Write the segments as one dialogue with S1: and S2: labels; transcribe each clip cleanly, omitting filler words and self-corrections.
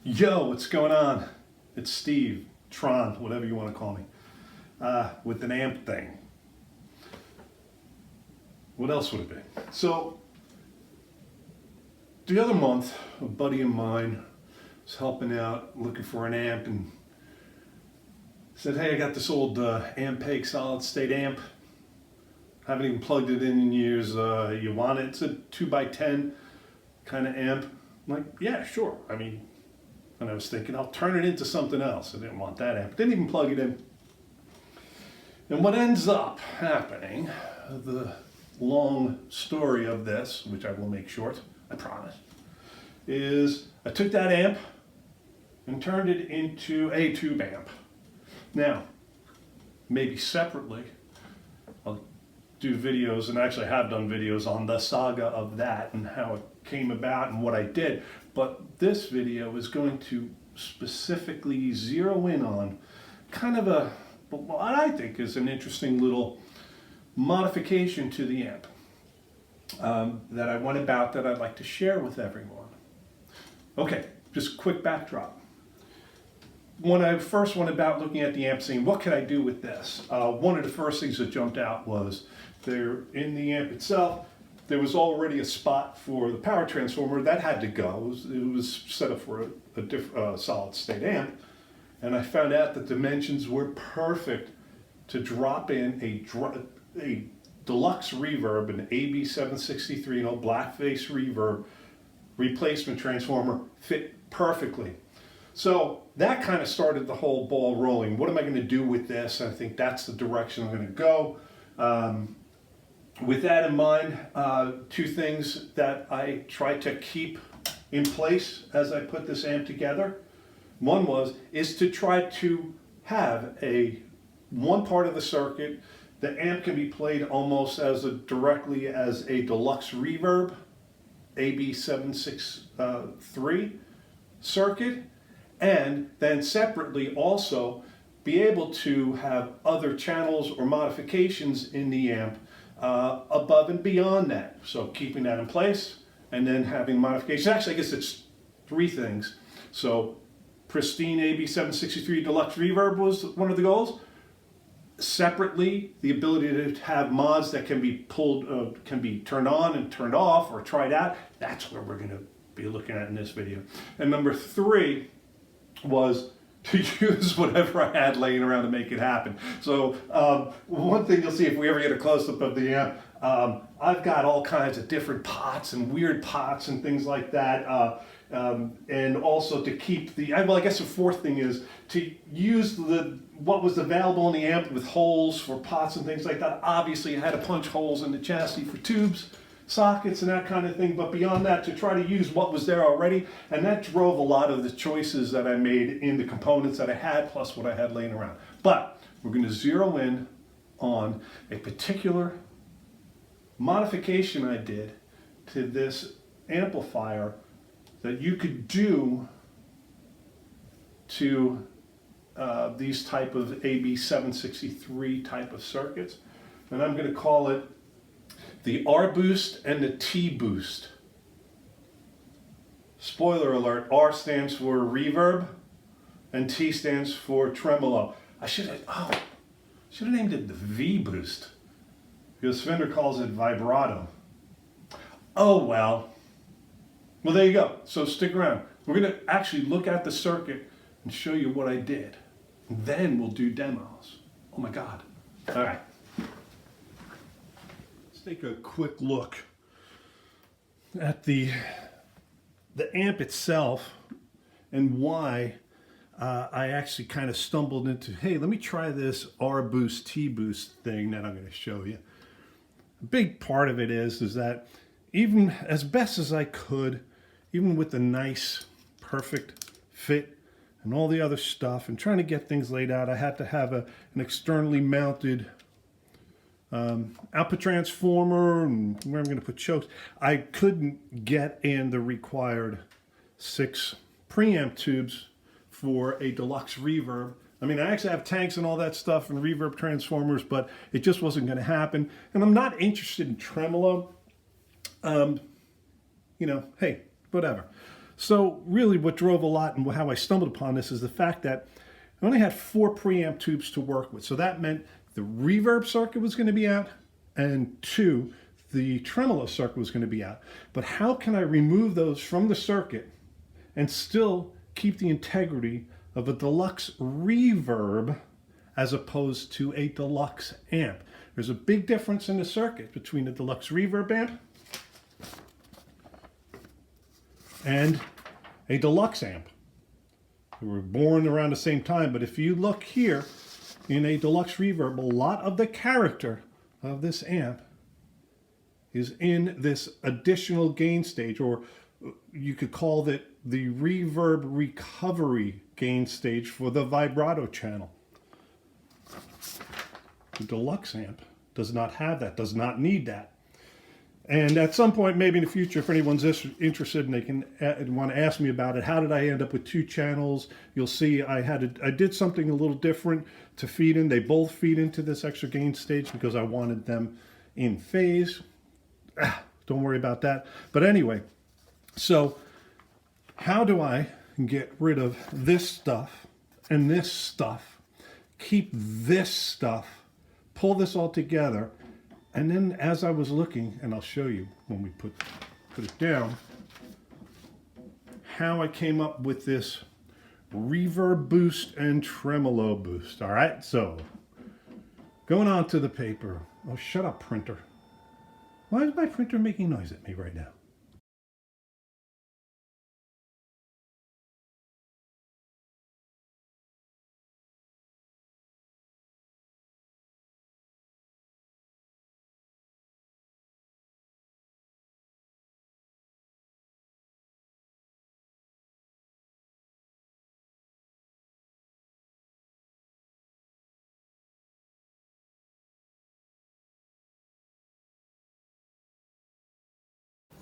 S1: Yo, what's going on? It's Steve, Tron, whatever you want to call me, with an amp thing. What else would it be? So, the other month, a buddy of mine was helping out, looking for an amp, and said, hey, I got this old Ampeg Solid State amp. Haven't even plugged it in years. You want it? It's a 2x10 kind of amp. I'm like, yeah, sure. And I was thinking, I'll turn it into something else. I didn't want that amp. Didn't even plug it in. And what ends up happening, the long story of this, which I will make short, I promise, is I took that amp and turned it into a tube amp. Now, maybe separately, I'll do videos, and actually have done videos on the saga of that and how it came about and what I did. But this video is going to specifically zero in on kind of what I think is an interesting little modification to the amp that I went about that I'd like to share with everyone. Okay, just quick backdrop. When I first went about looking at the amp, saying, what could I do with this? One of the first things that jumped out was there in the amp itself, there was already a spot for the power transformer that had to go. It was set up for a solid state amp. And I found out the dimensions were perfect to drop in a deluxe reverb, an AB763, Blackface reverb replacement transformer, fit perfectly. So that kind of started the whole ball rolling. What am I going to do with this? I think that's the direction I'm going to go. With that in mind, two things that I tried to keep in place as I put this amp together. One is to try to have one part of the circuit, the amp can be played almost directly as a deluxe reverb, AB763 circuit, and then separately also be able to have other channels or modifications in the amp above and beyond that. So keeping that in place and then having modifications. Actually, I guess it's three things. So pristine AB763 deluxe reverb was one of the goals. Separately, the ability to have mods that can be pulled, can be turned on and turned off or tried out. That's what we're going to be looking at in this video. And number three was to use whatever I had laying around to make it happen. So one thing you'll see if we ever get a close-up of the amp, I've got all kinds of different pots and weird pots and things like that. And also to keep well, I guess the fourth thing is to use what was available in the amp with holes for pots and things like that. Obviously, I had to punch holes in the chassis for tubes, sockets, and that kind of thing. But beyond that, to try to use what was there already, and that drove a lot of the choices that I made in the components that I had, plus what I had laying around. But we're going to zero in on a particular modification I did to this amplifier that you could do to these type of AB763 type of circuits. And I'm going to call it the R boost and the T boost. Spoiler alert, R stands for reverb and T stands for tremolo. I should have named it the V boost because Fender calls it vibrato. Oh well. Well, there you go. So stick around. We're going to actually look at the circuit and show you what I did. And then we'll do demos. Oh my God. All right. Let's take a quick look at the amp itself and why I actually kind of stumbled into, hey, let me try this R boost, T boost thing that I'm going to show you. A big part of it is that even as best as I could, even with the nice, perfect fit and all the other stuff and trying to get things laid out, I had to have an externally mounted output transformer and where I'm going to put chokes. I couldn't get in the required 6 preamp tubes for a deluxe reverb. I mean, I actually have tanks and all that stuff and reverb transformers, but it just wasn't going to happen. And I'm not interested in tremolo. Hey, whatever. So really what drove a lot and how I stumbled upon this is the fact that I only had 4 preamp tubes to work with. So that meant the reverb circuit was going to be out, and 2, the tremolo circuit was going to be out. But how can I remove those from the circuit and still keep the integrity of a deluxe reverb as opposed to a deluxe amp? There's a big difference in the circuit between a deluxe reverb amp and a deluxe amp. They were born around the same time, but if you look here in a deluxe reverb, a lot of the character of this amp is in this additional gain stage, or you could call it the reverb recovery gain stage for the vibrato channel. The deluxe amp does not have that, does not need that. And at some point, maybe in the future, if anyone's interested and they can want to ask me about it, how did I end up with 2 channels? You'll see I did something a little different to feed in. They both feed into this extra gain stage because I wanted them in phase. Don't worry about that. But anyway, so how do I get rid of this stuff and this stuff, keep this stuff, pull this all together? And then as I was looking, and I'll show you when we put it down, how I came up with this reverb boost and tremolo boost. All right, so going on to the paper. Oh, shut up, printer. Why is my printer making noise at me right now?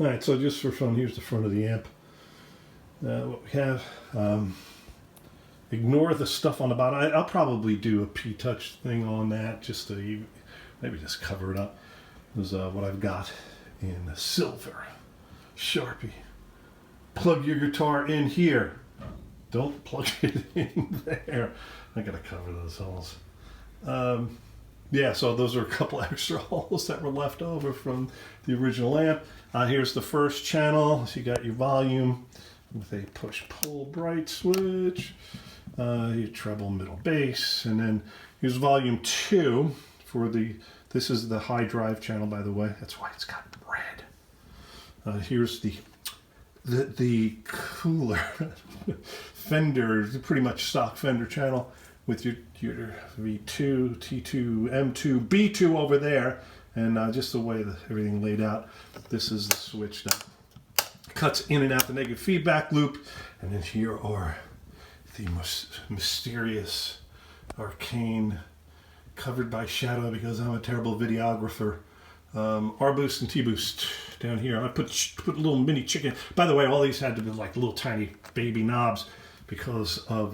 S1: All right, so just for fun, here's the front of the amp. What we have, ignore the stuff on the bottom. I'll probably do a P-touch thing on that just to maybe just cover it up. This is what I've got in silver Sharpie. Plug your guitar in here. Don't plug it in there. I gotta cover those holes. Yeah, so those are a couple extra holes that were left over from the original amp. Here's the first channel. So you got your volume with a push-pull bright switch, your treble, middle, bass, and then here's volume 2 for this is the high drive channel, by the way. That's why it's got red. Here's the cooler Fender, pretty much stock Fender channel with your V2, T2, M2, B2 over there, and just the way that everything laid out. This is the switch that cuts in and out the negative feedback loop, and then here are the most mysterious, arcane, covered by shadow because I'm a terrible videographer. R boost and T boost down here. I put a little mini chicken. By the way, all these had to be like little tiny baby knobs because of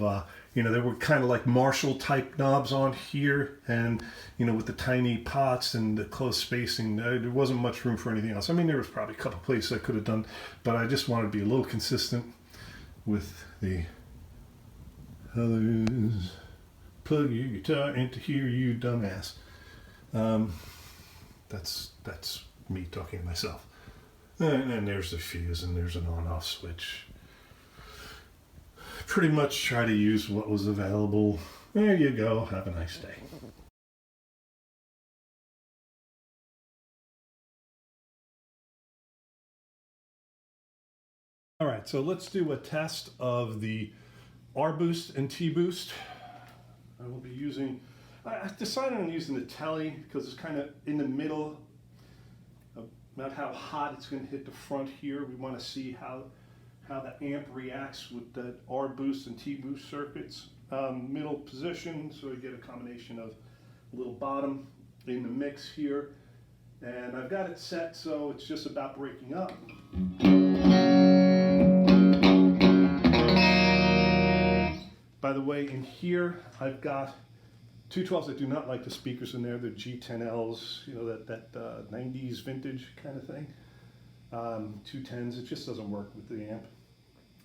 S1: they were kind of like Marshall type knobs on here, and with the tiny pots and the close spacing, there wasn't much room for anything else. I mean, there was probably a couple places I could have done, but I just wanted to be a little consistent with the others. Plug your guitar into here, you dumbass. That's me talking to myself. And then there's the fuse, and there's an on-off switch. Pretty much try to use what was available. There you go. Have a nice day. All right, so let's do a test of the R boost and T boost. I will be using, I decided on using the Telly because it's kind of in the middle, about how hot it's going to hit the front here. We want to see how the amp reacts with the R boost and T boost circuits. Middle position, so we get a combination of a little bottom in the mix here. And I've got it set so it's just about breaking up. By the way, in here I've got 212s. I do not like the speakers in there. They're G10Ls, that 90s vintage kind of thing. 210s, it just doesn't work with the amp.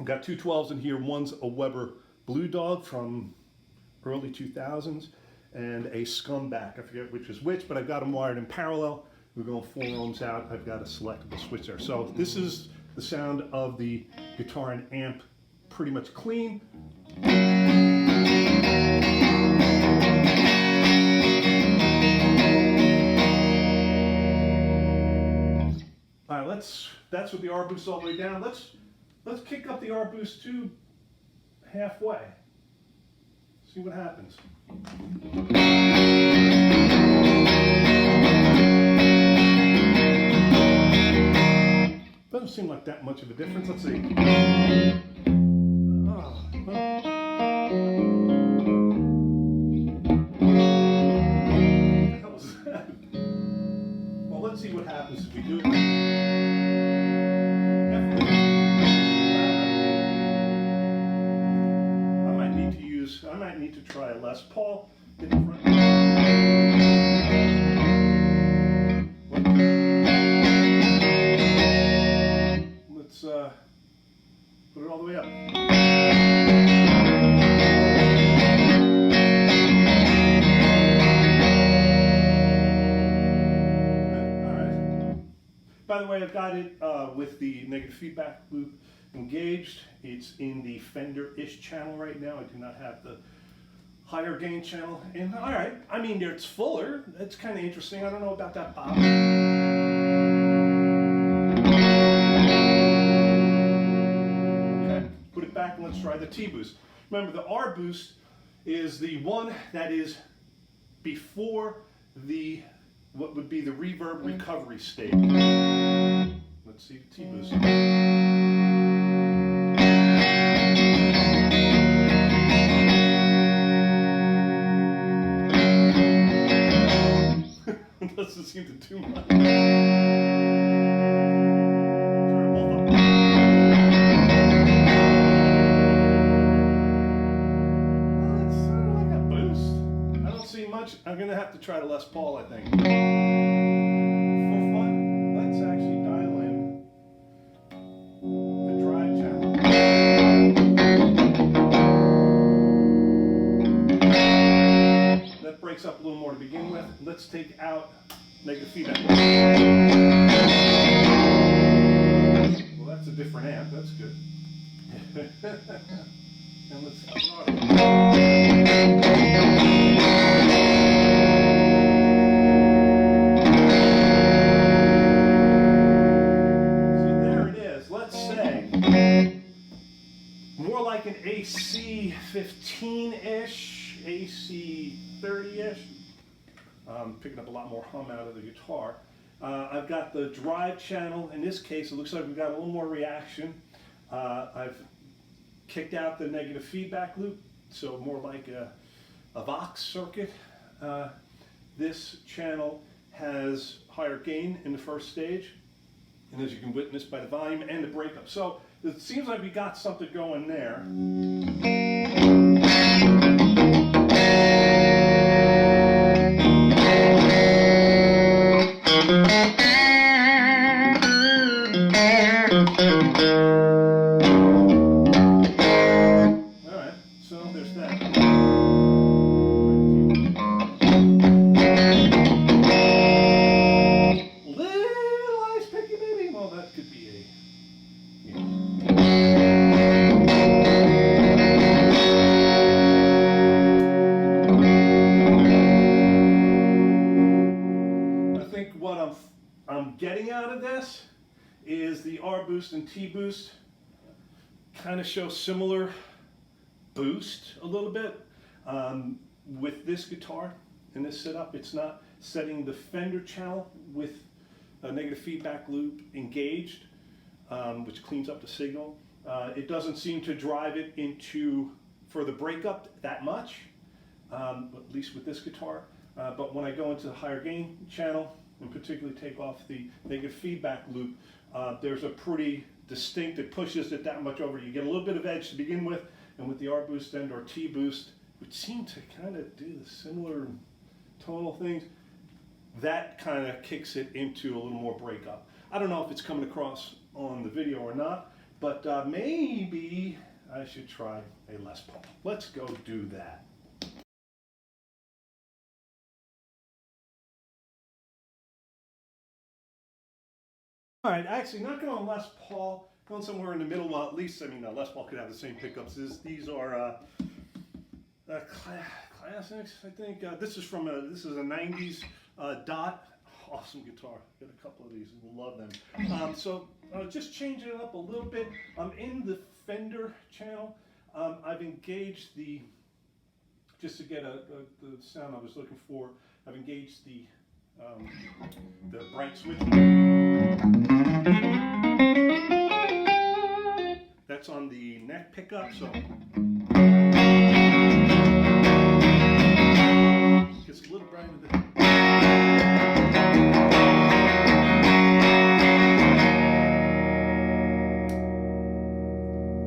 S1: I've got two 12s in here. One's a Weber Blue Dog from early 2000s and a Scumbag. I forget which is which, but I've got them wired in parallel. We're going 4 ohms out. I've got a selectable switch there. So this is the sound of the guitar and amp, pretty much clean. All right, that's with the R boost all the way down. Let's kick up the R boost to halfway. See what happens. Doesn't seem like that much of a difference. Let's see. Oh, well. What the hell was that? Well, let's see what happens if we do it. I might need to try a Les Paul in the front. Let's put it all the way up. All right. By the way, I've got it with the negative feedback loop engaged. It's in the Fender-ish channel right now. I do not have the higher gain channel. And all right, I mean, it's fuller. That's kind of interesting. I don't know about that pop. Okay, put it back and let's try the T-boost. Remember, the R boost is the one that is before the what would be the reverb recovery state. Let's see the T-boost. Doesn't seem to do much. Turn them both up. Well, it's sort of like a boost. I don't see much. I'm going to have to try the Les Paul, I think. For fun, let's actually dial in the drive channel. That breaks up a little more to begin with. Let's take out negative feedback. Well, that's a different amp. That's good. And let's start. So there it is. Let's say more like an AC 15-ish, AC 30-ish. Picking up a lot more hum out of the guitar. I've got the drive channel. In this case, it looks like we've got a little more reaction. I've kicked out the negative feedback loop, so more like a Vox circuit. This channel has higher gain in the first stage, and as you can witness by the volume and the breakup. So it seems like we got something going there. Alright, so there's that. Little ice picky baby. Well, that could be a... I think what I'm getting out of this is the R boost and T boost kind of show similar boost a little bit. With this guitar and this setup, it's not setting the Fender channel with a negative feedback loop engaged, which cleans up the signal. It doesn't seem to drive it into further breakup that much, at least with this guitar. But when I go into the higher gain channel, and particularly take off the negative feedback loop, there's a pretty distinct, it pushes it that much over. You get a little bit of edge to begin with, and with the R boost and or T boost, which seem to kind of do the similar tonal things, that kind of kicks it into a little more breakup. I don't know if it's coming across on the video or not, But maybe I should try a Les Paul. Let's go do that. All right, actually not going Les Paul, going somewhere in the middle. Well, at least, I mean, Les Paul could have the same pickups. These are Classics, I think. This is from this is a 90s Dot. Awesome guitar. Got a couple of these. We'll love them. So just changing it up a little bit. In the Fender channel, I've engaged the, just to get the sound I was looking for, I've engaged the bright switch. That's on the neck pickup, so gets a little brighter than.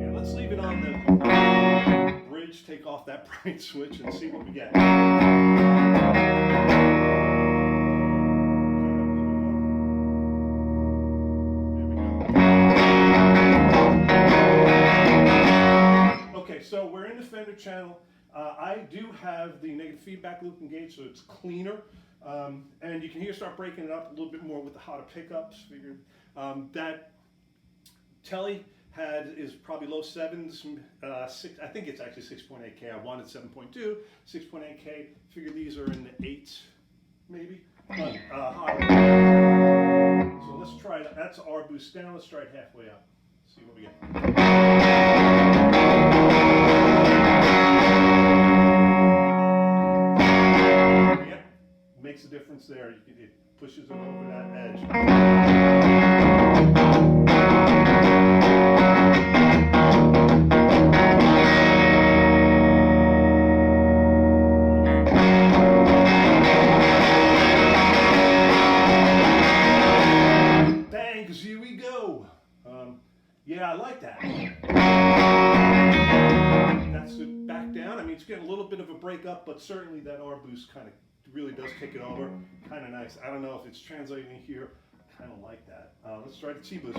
S1: Yeah, let's leave it on the bridge, take off that bright switch and see what we get. So we're in the Fender channel. I do have the negative feedback loop engaged, so it's cleaner. And you can hear start breaking it up a little bit more with the hotter pickups. Figured that Telly is probably low sevens. I think it's actually 6.8K. I wanted 7.2, 6.8K. Figured these are in the 8s, maybe. Higher. So let's try that. That's our boost down. Let's try it halfway up. See what we get. Makes a difference there. It pushes it over that edge. Bang, 'cause here we go. Yeah, I like that. That's it back down. I mean, it's getting a little bit of a break up, but certainly that R boost kind of really does kick it over. Kind of nice. I don't know if it's translating here. I kind of like that. Let's try the T boost.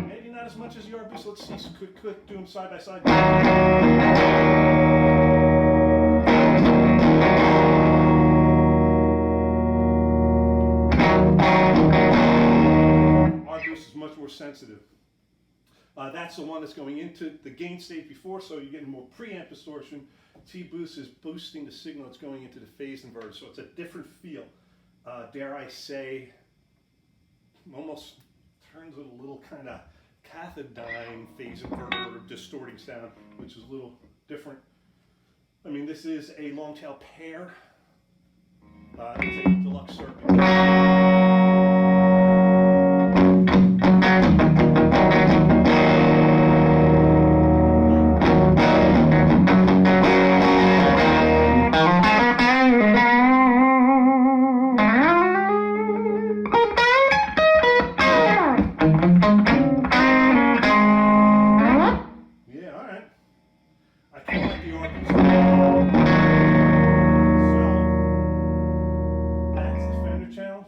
S1: Maybe not as much as the R boost. Let's see. Quick, do them side by side. R boost is much more sensitive. That's the one that's going into the gain stage before, so you're getting more preamp distortion. T boost is boosting the signal that's going into the phase inverter, so it's a different feel. Dare I say, almost turns it a little kind of cathodic phase inverter or distorting sound, which is a little different. I mean, this is a long tail pair. It's a deluxe circuit.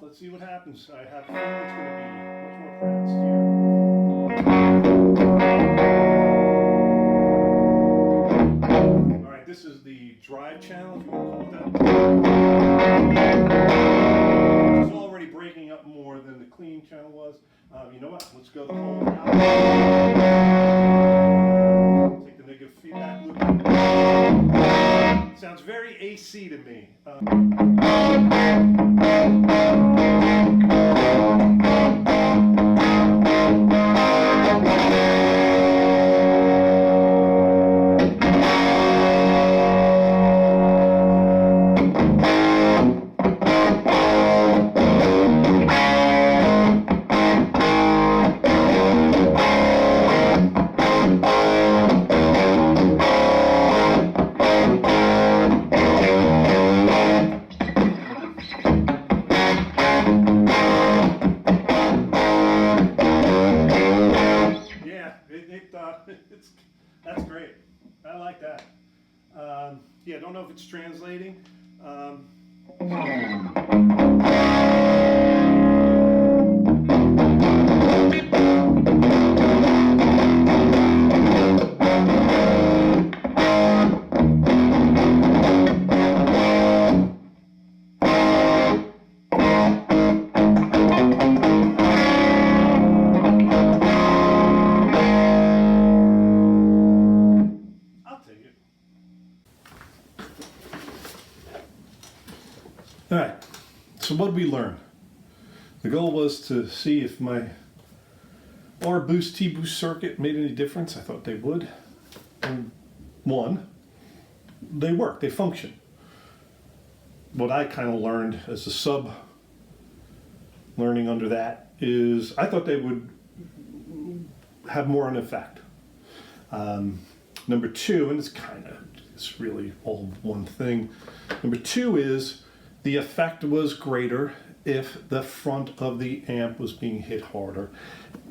S1: Let's see what happens. I have a feeling it's going to be much more pronounced here. All right, this is the drive channel, if you want to call it that. It's already breaking up more than the clean channel was. You know what? Let's go the whole route. Take the negative feedback loop. Sounds very AC to me. Yeah, I don't know if it's translating. All right, so what did we learn? The goal was to see if my R-boost, T-boost circuit made any difference. I thought they would. And one, they work, they function. What I kind of learned as a sub learning under that is I thought they would have more an effect. Number two, and it's really all one thing. Number two is the effect was greater if the front of the amp was being hit harder.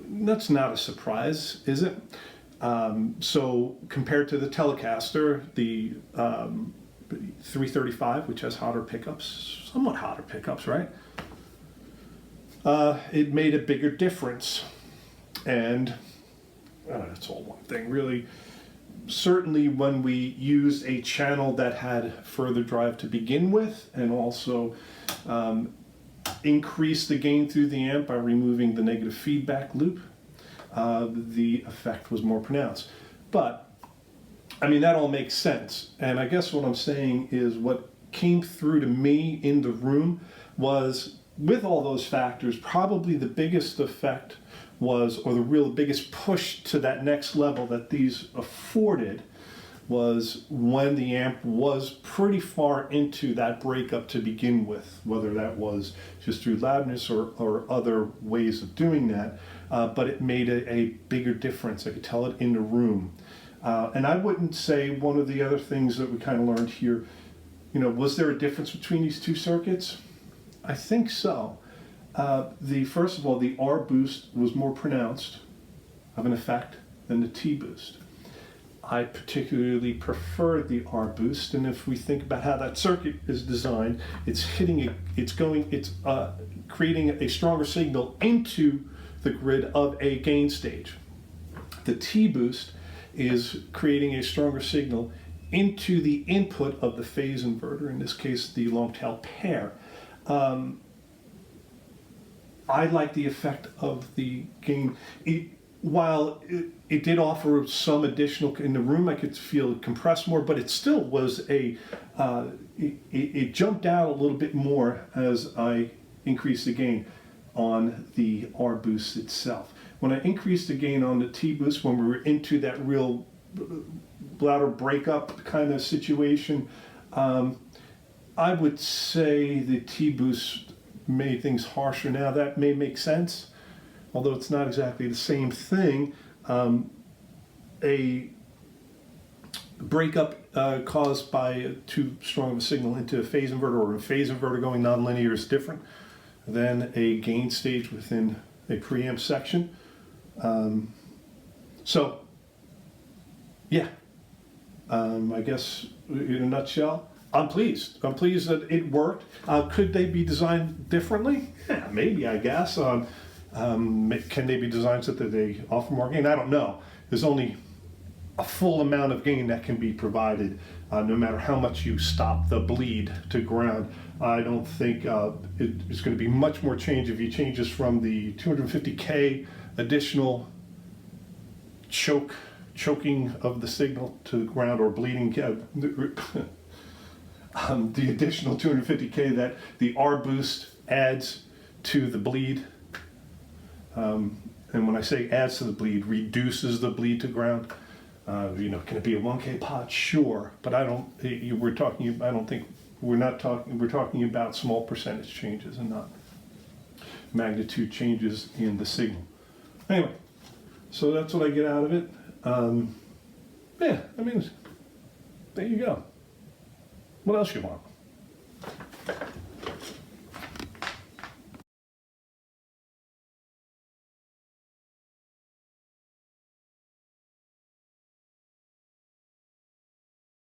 S1: That's not a surprise, is it? So compared to the Telecaster, the 335, which has hotter pickups, somewhat hotter pickups, right? It made a bigger difference. And it's all one thing, really. Certainly when we used a channel that had further drive to begin with, and also increased the gain through the amp by removing the negative feedback loop, the effect was more pronounced. But, I mean, that all makes sense. And I guess what I'm saying is what came through to me in the room was, with all those factors, probably the biggest effect was, or the real biggest push to that next level that these afforded, was when the amp was pretty far into that breakup to begin with, whether that was just through loudness or other ways of doing that, but it made a bigger difference. I could tell it in the room. And I wouldn't say one of the other things that we kind of learned here, was there a difference between these two circuits? I think so. First of all, the R boost was more pronounced of an effect than the T boost. I particularly prefer the R boost, and if we think about how that circuit is designed, it's creating a stronger signal into the grid of a gain stage. The T boost is creating a stronger signal into the input of the phase inverter, in this case the long tail pair. I like the effect of the gain. While it did offer some additional, in the room I could feel it compressed more, but it still was it jumped out a little bit more as I increased the gain on the R boost itself. When I increased the gain on the T boost, when we were into that real louder breakup kind of situation, I would say the T boost made things harsher. Now that may make sense, although it's not exactly the same thing. A breakup caused by too strong of a signal into a phase inverter, or a phase inverter going nonlinear, is different than a gain stage within a preamp section. So yeah, I guess in a nutshell, I'm pleased. I'm pleased that it worked. Could they be designed differently? Yeah, maybe, I guess. Can they be designed so that they offer more gain? I don't know. There's only a full amount of gain that can be provided, no matter how much you stop the bleed to ground. I don't think it's going to be much more change if you change this from the 250K additional choking of the signal to the ground, or bleeding. The additional 250K that the R boost adds to the bleed, and when I say adds to the bleed, reduces the bleed to ground. Can it be a 1K pot? Sure, but we're talking about small percentage changes and not magnitude changes in the signal. Anyway, so that's what I get out of it. Yeah, I mean, there you go. What else you want?